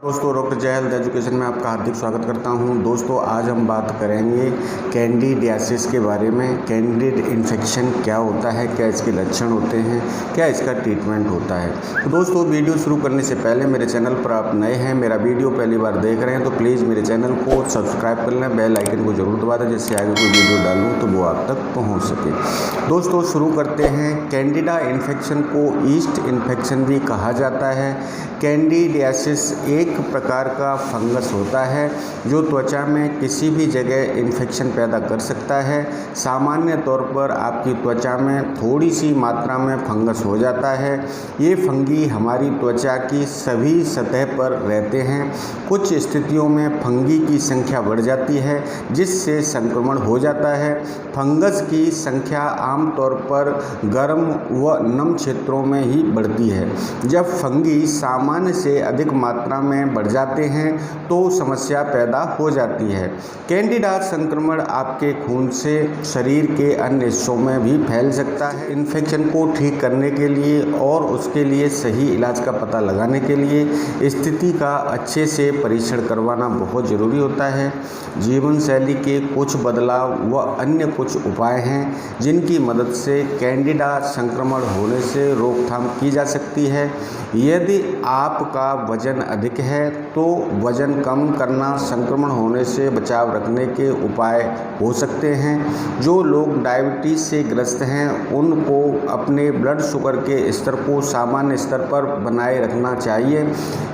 दोस्तों, डॉक्टर जय health education में आपका हार्दिक स्वागत करता हूं। दोस्तों, आज हम बात करेंगे कैंडिडियासिस के बारे में। कैंडिड इन्फेक्शन क्या होता है, क्या इसके लक्षण होते हैं, क्या इसका ट्रीटमेंट होता है। तो दोस्तों, वीडियो शुरू करने से पहले मेरे चैनल पर आप नए हैं, मेरा वीडियो पहली बार देख रहे हैं तो प्लीज़ मेरे चैनल को सब्सक्राइब कर लें, बेल आइकन को जरूर दबा दें जिससे आगे कोई वीडियो डालूँ तो वो आप तक पहुँच सके। दोस्तों, शुरू करते हैं। कैंडिडा इन्फेक्शन को ईस्ट इन्फेक्शन भी कहा जाता है। कैंडिडियासिस एक प्रकार का फंगस होता है जो त्वचा में किसी भी जगह इन्फेक्शन पैदा कर सकता है। सामान्य तौर पर आपकी त्वचा में थोड़ी सी मात्रा में फंगस हो जाता है। ये फंगी हमारी त्वचा की सभी सतह पर रहते हैं। कुछ स्थितियों में फंगी की संख्या बढ़ जाती है जिससे संक्रमण हो जाता है। फंगस की संख्या आमतौर पर गर्म व नम क्षेत्रों में ही बढ़ती है। जब फंगी सामान्य से अधिक मात्रा में बढ़ जाते हैं तो समस्या पैदा हो जाती है। कैंडिडा संक्रमण आपके खून से शरीर के अन्य हिस्सों में भी फैल सकता है। इन्फेक्शन को ठीक करने के लिए और उसके लिए सही इलाज का पता लगाने के लिए स्थिति का अच्छे से परीक्षण करवाना बहुत ज़रूरी होता है। जीवन शैली के कुछ बदलाव व अन्य कुछ उपाय हैं जिनकी मदद से कैंडिडा संक्रमण होने से रोकथाम की जा सकती है। यदि आपका वजन अधिक है तो वजन कम करना संक्रमण होने से बचाव रखने के उपाय हो सकते हैं। जो लोग डायबिटीज़ से ग्रस्त हैं उनको अपने ब्लड शुगर के स्तर को सामान्य स्तर पर बनाए रखना चाहिए।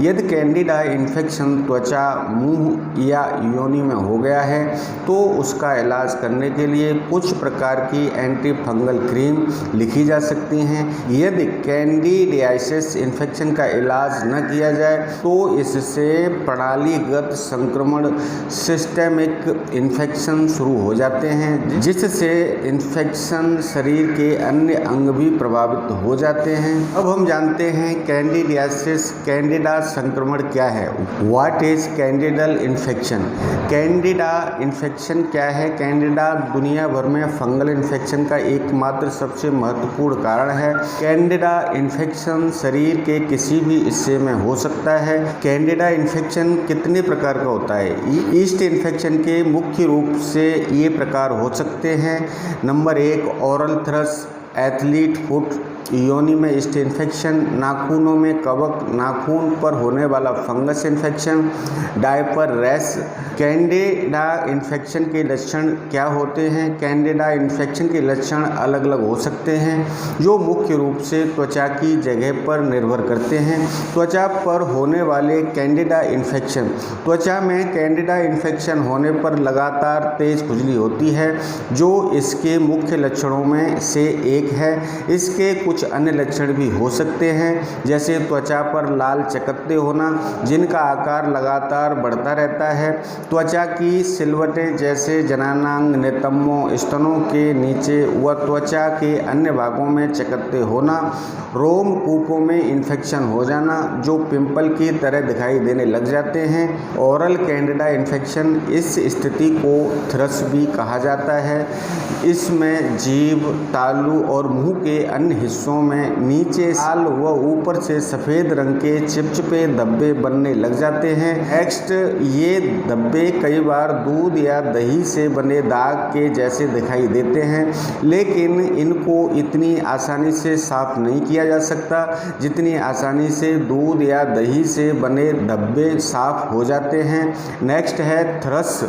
यदि कैंडिडा इन्फेक्शन त्वचा, मुंह या योनि में हो गया है तो उसका इलाज करने के लिए कुछ प्रकार की एंटी फंगल क्रीम लिखी जा सकती हैं। यदि कैंडिडियासिस इन्फेक्शन का इलाज न किया जाए तो इससे प्रणालीगत संक्रमण, सिस्टेमिक इन्फेक्शन शुरू हो जाते हैं जिससे इन्फेक्शन शरीर के अन्य अंग भी प्रभावित हो जाते हैं। अब हम जानते हैं कैंडिडियासिस, कैंडिडा संक्रमण क्या है। What is candidal infection. Candida infection क्या है। कैंडिडा दुनिया भर में फंगल इन्फेक्शन का एकमात्र सबसे महत्वपूर्ण कारण है। कैंडिडा इन्फेक्शन शरीर के किसी भी हिस्से में हो सकता है। कैंडिडा इन्फेक्शन कितने प्रकार का होता है। ईस्ट इन्फेक्शन के मुख्य रूप से ये प्रकार हो सकते हैं। नंबर 1, ओरल थ्रस, एथलीट फुट, योनि में ईस्ट इन्फेक्शन, नाखूनों में कवक, नाखून पर होने वाला fungus infection, diaper rash. Candida infection के लक्षण क्या होते हैं। कैंडिडा इन्फेक्शन के लक्षण अलग अलग हो सकते हैं जो मुख्य रूप से त्वचा की जगह पर निर्भर करते हैं। त्वचा पर होने वाले कैंडिडा इन्फेक्शन। त्वचा में कैंडिडा इन्फेक्शन होने पर लगातार तेज खुजली होती है जो इसके मुख्य लक्षणों में से एक है। इसके कुछ अन्य लक्षण भी हो सकते हैं जैसे त्वचा पर लाल चकत्ते होना जिनका आकार लगातार बढ़ता रहता है, त्वचा की सिलवटें जैसे जनानांग, नितंबों, स्तनों के नीचे व त्वचा के अन्य भागों में चकत्ते होना, रोमकूपों में इन्फेक्शन हो जाना जो पिंपल की तरह दिखाई देने लग जाते हैं। ओरल कैंडिडा इन्फेक्शन, इस स्थिति को थ्रस भी कहा जाता है। इसमें जीभ, तालू और मुंह के अन्य हिस्सों में नीचे लाल व ऊपर से सफ़ेद रंग के चिपचिपे धब्बे बनने लग जाते हैं। नेक्स्ट, ये धब्बे कई बार दूध या दही से बने दाग के जैसे दिखाई देते हैं लेकिन इनको इतनी आसानी से साफ नहीं किया जा सकता जितनी आसानी से दूध या दही से बने धब्बे साफ हो जाते हैं। नेक्स्ट है थ्रस।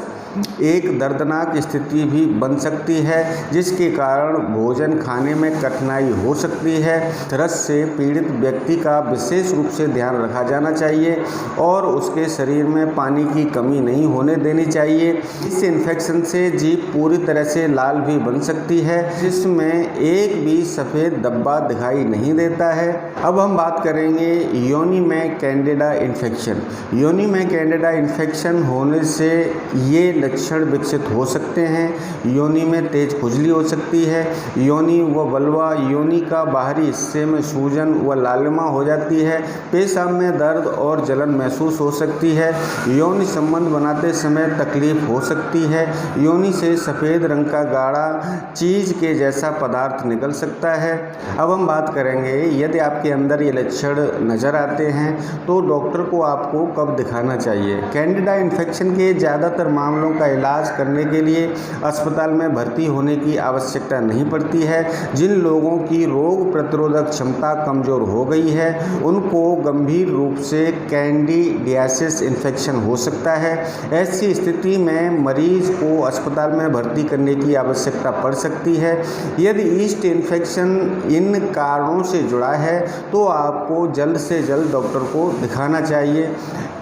एक दर्दनाक स्थिति भी बन सकती है जिसके कारण भोजन खाने में कठिनाई हो सकती है। थ्रस से पीड़ित व्यक्ति का विशेष रूप से ध्यान रखा जाना चाहिए और उसके शरीर में पानी की कमी नहीं होने देनी चाहिए। इस इन्फेक्शन से जीभ पूरी तरह से लाल भी बन सकती है जिसमें एक भी सफ़ेद धब्बा दिखाई नहीं देता है। अब हम बात करेंगे योनि में कैंडिडा इन्फेक्शन। योनि में कैंडिडा इन्फेक्शन होने से ये लक्षण विकसित हो सकते हैं। योनि में तेज खुजली हो सकती है। योनि व वल्वा, योनि का बाहरी हिस्से में सूजन व लालिमा हो जाती है। पेशाब में दर्द और जलन महसूस हो सकती है। योनि संबंध बनाते समय तकलीफ हो सकती है। योनि से सफ़ेद रंग का गाढ़ा चीज़ के जैसा पदार्थ निकल सकता है। अब हम बात करेंगे यदि आपके अंदर ये लक्षण नज़र आते हैं तो डॉक्टर को आपको कब दिखाना चाहिए। कैंडिडा इन्फेक्शन के ज़्यादातर मामलों का इलाज करने के लिए अस्पताल में भर्ती होने की आवश्यकता नहीं पड़ती है। जिन लोगों की रोग प्रतिरोधक क्षमता कमज़ोर हो गई है उनको गंभीर रूप से कैंडिडियासिस इन्फेक्शन हो सकता है। ऐसी स्थिति में मरीज को अस्पताल में भर्ती करने की आवश्यकता पड़ सकती है। यदि ईस्ट इन्फेक्शन इन कारणों से जुड़ा है तो आपको जल्द से जल्द डॉक्टर को दिखाना चाहिए।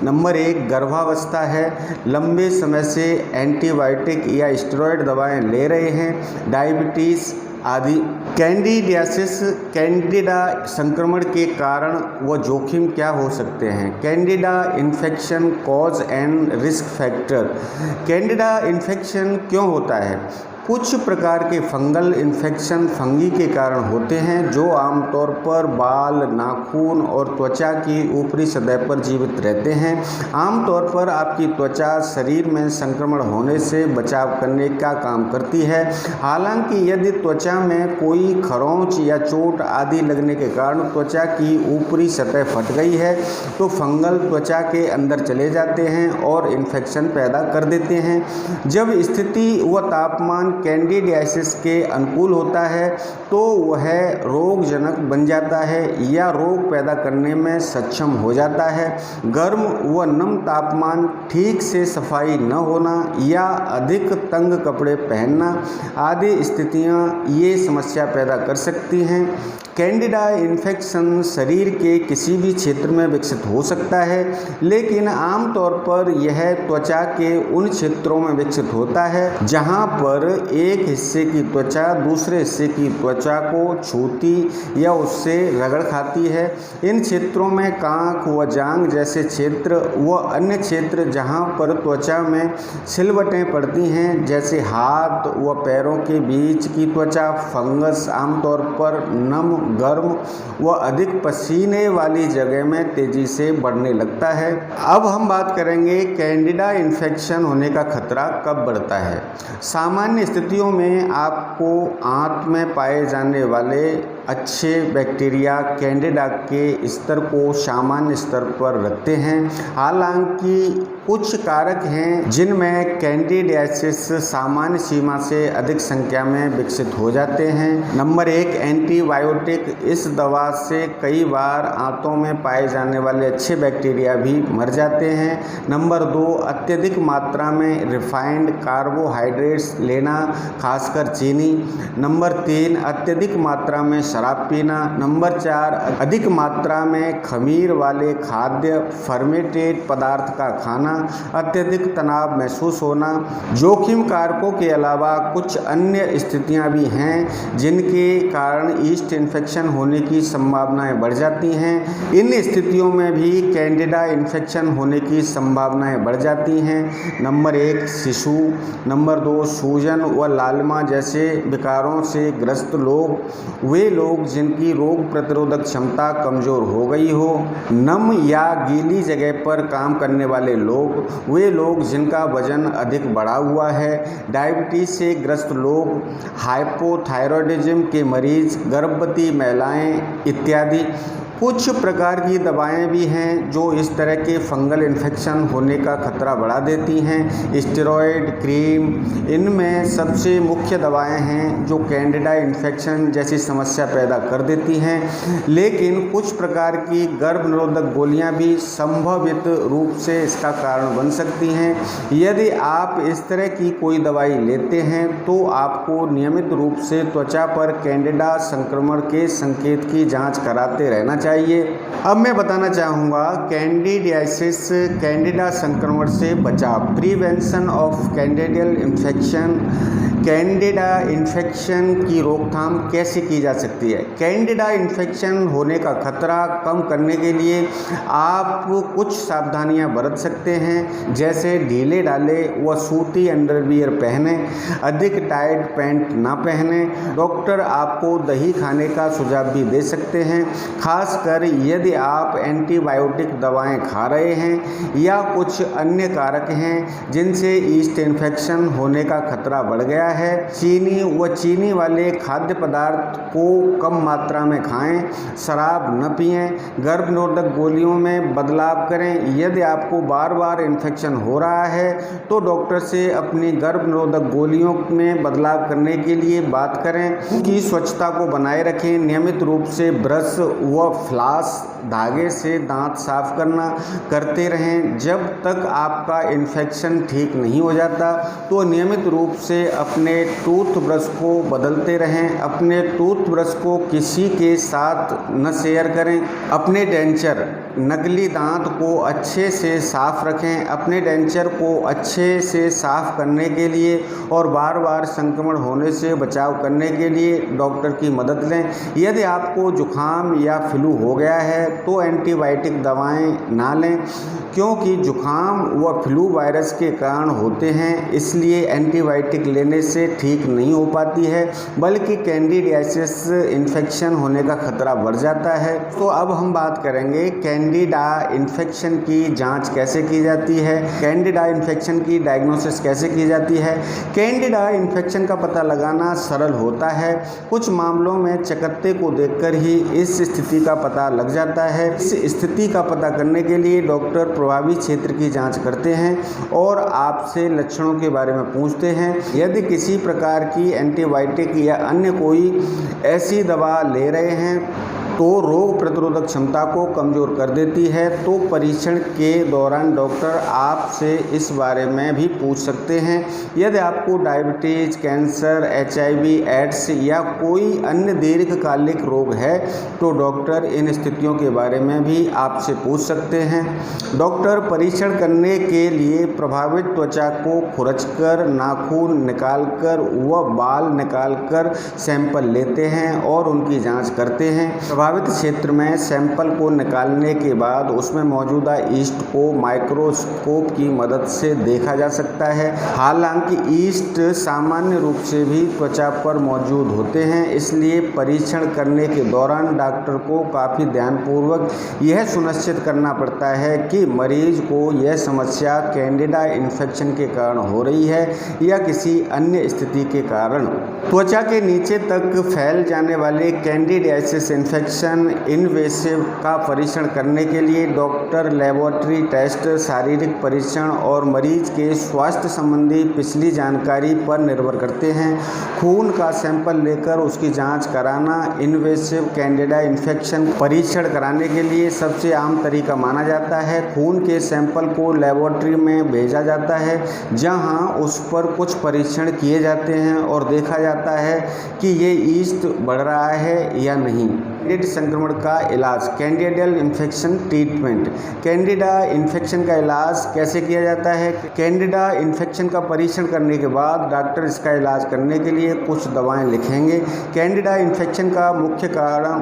नंबर 1, गर्भावस्था है, लंबे समय से एंटीबायोटिक या स्टेरॉयड दवाएं ले रहे हैं, डायबिटीज़ आदि। कैंडिडियासिस, कैंडिडा संक्रमण के कारण व जोखिम क्या हो सकते हैं। Candida infection cause and risk factor. Candida infection क्यों होता है। कुछ प्रकार के फंगल इन्फेक्शन फंगी के कारण होते हैं जो आमतौर पर बाल, नाखून और त्वचा की ऊपरी सतह पर जीवित रहते हैं। आमतौर पर आपकी त्वचा शरीर में संक्रमण होने से बचाव करने का काम करती है। हालांकि यदि त्वचा में कोई खरोंच या चोट आदि लगने के कारण त्वचा की ऊपरी सतह फट गई है तो फंगल त्वचा के अंदर चले जाते हैं और इन्फेक्शन पैदा कर देते हैं। जब स्थिति व तापमान कैंडिडियासिस के अनुकूल होता है तो वह रोगजनक बन जाता है या रोग पैदा करने में सक्षम हो जाता है। गर्म व नम तापमान, ठीक से सफाई न होना या अधिक तंग कपड़े पहनना आदि स्थितियां ये समस्या पैदा कर सकती हैं। कैंडिडा इन्फेक्शन शरीर के किसी भी क्षेत्र में विकसित हो सकता है लेकिन आमतौर पर यह त्वचा के उन क्षेत्रों में विकसित होता है जहां पर एक हिस्से की त्वचा दूसरे हिस्से की त्वचा को छूती या उससे रगड़ खाती है। इन क्षेत्रों में कांख व जांघ जैसे क्षेत्र व अन्य क्षेत्र जहां पर त्वचा में सिलवटें पड़ती हैं जैसे हाथ व पैरों के बीच की त्वचा, फंगस आमतौर पर नम, गर्म व अधिक पसीने वाली जगह में तेजी से बढ़ने लगता है। अब हम बात करेंगे कैंडिडा इन्फेक्शन होने का खतरा कब बढ़ता है। सामान्य स्थितियों में आपको आंत में पाए जाने वाले अच्छे बैक्टीरिया कैंडिडा के स्तर को सामान्य स्तर पर रखते हैं। हालांकि कुछ कारक हैं जिनमें कैंडिडियासिस सामान्य सीमा से अधिक संख्या में विकसित हो जाते हैं। Number 1, antibiotic. इस दवा से कई बार आंतों में पाए जाने वाले अच्छे बैक्टीरिया भी मर जाते हैं। नंबर 2, अत्यधिक मात्रा में रिफाइंड कार्बोहाइड्रेट्स लेना, खासकर चीनी। नंबर 3, अत्यधिक मात्रा में शराब पीना। नंबर 4, अधिक मात्रा में खमीर वाले खाद्य फर्मेंटेड पदार्थ का खाना। अत्यधिक तनाव महसूस होना। जोखिम कारकों के अलावा कुछ अन्य स्थितियां भी हैं जिनके कारण ईस्ट इन्फेक्शन होने की संभावनाएं बढ़ जाती हैं। इन स्थितियों में भी कैंडिडा इन्फेक्शन होने की संभावनाएं बढ़ जाती हैं। नंबर 1, शिशु। नंबर 2, सूजन व लालिमा जैसे विकारों से ग्रस्त लोग, वे लोग जिनकी रोग प्रतिरोधक क्षमता कमज़ोर हो गई हो। नम या गीली जगह पर काम करने वाले लोग, वे लोग जिनका वजन अधिक बढ़ा हुआ है। डायबिटीज़ से ग्रस्त लोग, हाइपोथायरॉयडिज्म के मरीज, गर्भवती महिलाएं इत्यादि। कुछ प्रकार की दवाएं भी हैं जो इस तरह के फंगल इन्फेक्शन होने का खतरा बढ़ा देती हैं। स्टेरॉयड, क्रीम, इनमें सबसे मुख्य दवाएं हैं जो कैंडिडा इन्फेक्शन जैसी समस्या पैदा कर देती हैं। लेकिन कुछ प्रकार की गर्भ निरोधक गोलियां भी संभावित रूप से इसका कारण बन सकती हैं। यदि आप इस तरह की कोई दवाई लेते हैं तो आपको नियमित रूप से त्वचा पर कैंडिडा संक्रमण के संकेत की जाँच कराते रहना चाहिए। अब मैं बताना चाहूँगा कैंडिडियासिस, कैंडिडा संक्रमण से बचाव, prevention of candidal infection. Candida infection की रोकथाम कैसे की जा सकती है? कैंडिडा इन्फेक्शन होने का खतरा कम करने के लिए आप कुछ सावधानियां बरत सकते हैं, जैसे ढीले ढाले व सूती अंडरवियर पहने, अधिक टाइट पैंट ना पहने। डॉक्टर आपको दही खाने का सुझाव भी दे सकते हैं, खासकर यदि आप एंटीबायोटिक दवाएं खा रहे हैं या कुछ अन्य कारक हैं जिनसे ईस्ट इन्फेक्शन होने का खतरा बढ़ गया है। चीनी व चीनी वाले खाद्य पदार्थ को कम मात्रा में खाएं, शराब न पिएं, गर्भ निरोधक गोलियों में बदलाव करें। यदि आपको बार बार इन्फेक्शन हो रहा है तो डॉक्टर से अपनी गर्भ निरोधक गोलियों में बदलाव करने के लिए बात करें। उनकी स्वच्छता को बनाए रखें, नियमित रूप से ब्रश व फ्लास धागे से दांत साफ करते रहें। जब तक आपका इन्फेक्शन ठीक नहीं हो जाता तो नियमित रूप से अपने टूथब्रश को बदलते रहें। अपने टूथब्रश को किसी के साथ न शेयर करें। अपने डेंचर नकली दांत को अच्छे से साफ रखें। अपने डेंचर को अच्छे से साफ करने के लिए और बार बार संक्रमण होने से बचाव करने के लिए डॉक्टर की मदद लें। यदि आपको जुखाम या फ्लू हो गया है तो एंटीबायोटिक दवाएं ना लें, क्योंकि जुखाम व फ्लू वायरस के कारण होते हैं, इसलिए एंटीबायोटिक लेने से ठीक नहीं हो पाती है, बल्कि कैंडिडियासिस इन्फेक्शन होने का खतरा बढ़ जाता है। तो अब हम बात करेंगे कैंडिडा इन्फेक्शन की जांच कैसे की जाती है, कैंडिडा इन्फेक्शन की डायग्नोसिस कैसे की जाती है। कैंडिडा इन्फेक्शन का पता लगाना सरल होता है। कुछ मामलों में चकत्ते को देखकर ही इस स्थिति का पता लग जाता है। इस स्थिति का पता करने के लिए डॉक्टर प्रभावित क्षेत्र की जांच करते हैं और आपसे लक्षणों के बारे में पूछते हैं। यदि किसी प्रकार की एंटीबायोटिक या अन्य कोई ऐसी दवा ले रहे हैं तो रोग प्रतिरोधक क्षमता को कमज़ोर कर देती है, तो परीक्षण के दौरान डॉक्टर आपसे इस बारे में भी पूछ सकते हैं। यदि आपको डायबिटीज, कैंसर, HIV, एड्स या कोई अन्य दीर्घकालिक रोग है तो डॉक्टर इन स्थितियों के बारे में भी आपसे पूछ सकते हैं। डॉक्टर परीक्षण करने के लिए प्रभावित त्वचा को खुरचकर, नाखून निकालकर व बाल निकालकर सैंपल लेते हैं और उनकी जांच करते हैं। प्रभावित क्षेत्र में सैंपल को निकालने के बाद उसमें मौजूदा ईस्ट को माइक्रोस्कोप की मदद से देखा जा सकता है। हालांकि ईस्ट सामान्य रूप से भी त्वचा पर मौजूद होते हैं, इसलिए परीक्षण करने के दौरान डॉक्टर को काफ़ी ध्यानपूर्वक यह सुनिश्चित करना पड़ता है कि मरीज को यह समस्या कैंडिडा इन्फेक्शन के कारण हो रही है या किसी अन्य स्थिति के कारण। त्वचा के नीचे तक फैल जाने वाले कैंडिडियासिस इन्फेक्शन इनवेसिव का परीक्षण करने के लिए डॉक्टर लेबोरेटरी टेस्ट, शारीरिक परीक्षण और मरीज के स्वास्थ्य संबंधी पिछली जानकारी पर निर्भर करते हैं। खून का सैंपल लेकर उसकी जांच कराना इनवेसिव कैंडिडा इन्फेक्शन परीक्षण कराने के लिए सबसे आम तरीका माना जाता है। खून के सैंपल को लेबोरेटरी में भेजा जाता है, जहां उस पर कुछ परीक्षण किए जाते हैं और देखा जाता है कि ये ईस्ट बढ़ रहा है या नहीं। कैंडिड संक्रमण का इलाज, कैंडिडियल इन्फेक्शन ट्रीटमेंट। कैंडिडा इन्फेक्शन का इलाज कैसे किया जाता है? कैंडिडा इन्फेक्शन का परीक्षण करने के बाद डॉक्टर इसका इलाज करने के लिए कुछ दवाएं लिखेंगे। कैंडिडा इन्फेक्शन का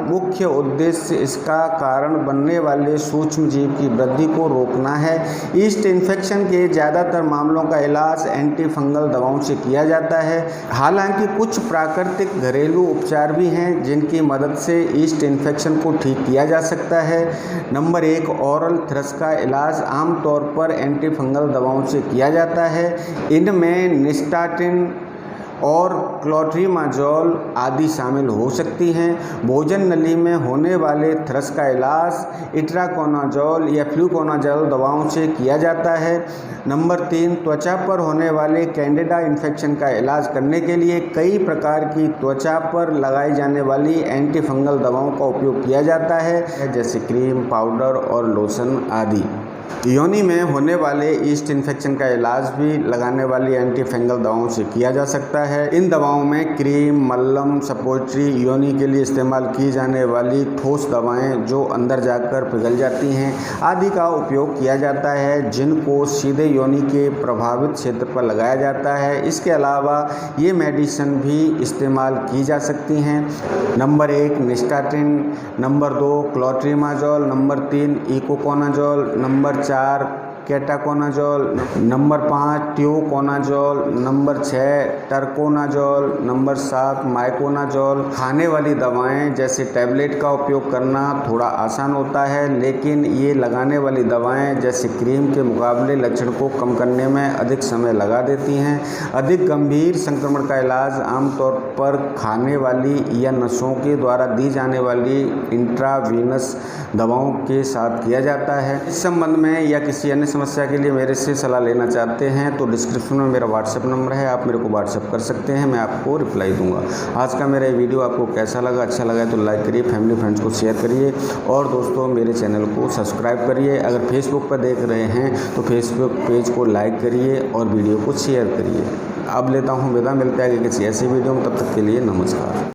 मुख्य उद्देश्य इसका कारण बनने वाले सूक्ष्म जीव की वृद्धि को रोकना है। ईस्ट इन्फेक्शन के ज़्यादातर मामलों का इलाज एंटीफंगल दवाओं से किया जाता है। हालांकि कुछ प्राकृतिक घरेलू उपचार भी हैं जिनकी मदद से ईस्ट इन्फेक्शन को ठीक किया जा सकता है। नंबर 1, ओरल थ्रश का इलाज आमतौर पर एंटीफंगल दवाओं से किया जाता है। इनमें निस्टाटिन और क्लोट्रीमाजोल आदि शामिल हो सकती हैं। भोजन नली में होने वाले थ्रश का इलाज इट्राकोनाजोल या फ्लूकोनाजोल दवाओं से किया जाता है। नंबर 3, त्वचा पर होने वाले कैंडिडा इन्फेक्शन का इलाज करने के लिए कई प्रकार की त्वचा पर लगाई जाने वाली एंटीफंगल दवाओं का उपयोग किया जाता है, जैसे क्रीम, पाउडर और लोशन आदि। योनि में होने वाले ईस्ट इन्फेक्शन का इलाज भी लगाने वाली एंटी फंगल दवाओं से किया जा सकता है। इन दवाओं में क्रीम, मल्लम, सपोजिटरी, योनि के लिए इस्तेमाल की जाने वाली ठोस दवाएं जो अंदर जाकर पिघल जाती हैं आदि का उपयोग किया जाता है, जिनको सीधे योनि के प्रभावित क्षेत्र पर लगाया जाता है। इसके अलावा ये मेडिसिन भी इस्तेमाल की जा सकती हैं। Number 1 nystatin, number 2 clotrimazole, number 3 econazole, number 4 ketoconazole, number 5 tioconazole, number 6 terconazole, number 7 miconazole. खाने वाली दवाएं जैसे टैबलेट का उपयोग करना थोड़ा आसान होता है, लेकिन ये लगाने वाली दवाएं जैसे क्रीम के मुकाबले लक्षण को कम करने में अधिक समय लगा देती हैं। अधिक गंभीर संक्रमण का इलाज आमतौर पर खाने वाली या नसों के द्वारा दी जाने वाली इंट्रावीनस दवाओं के साथ किया जाता है। इस संबंध में या किसी अन्य समस्या के लिए मेरे से सलाह लेना चाहते हैं तो डिस्क्रिप्शन में मेरा व्हाट्सएप नंबर है, आप मेरे को व्हाट्सएप कर सकते हैं, मैं आपको रिप्लाई दूंगा। आज का मेरा ये वीडियो आपको कैसा लगा? अच्छा लगा तो लाइक करिए, फैमिली फ्रेंड्स को शेयर करिए और दोस्तों मेरे चैनल को सब्सक्राइब करिए। अगर फेसबुक पर देख रहे हैं तो फेसबुक पेज को लाइक करिए और वीडियो को शेयर करिए। अब लेता हूँ विदा, मिलता है किसी ऐसी वीडियो में, तब तक के लिए नमस्कार।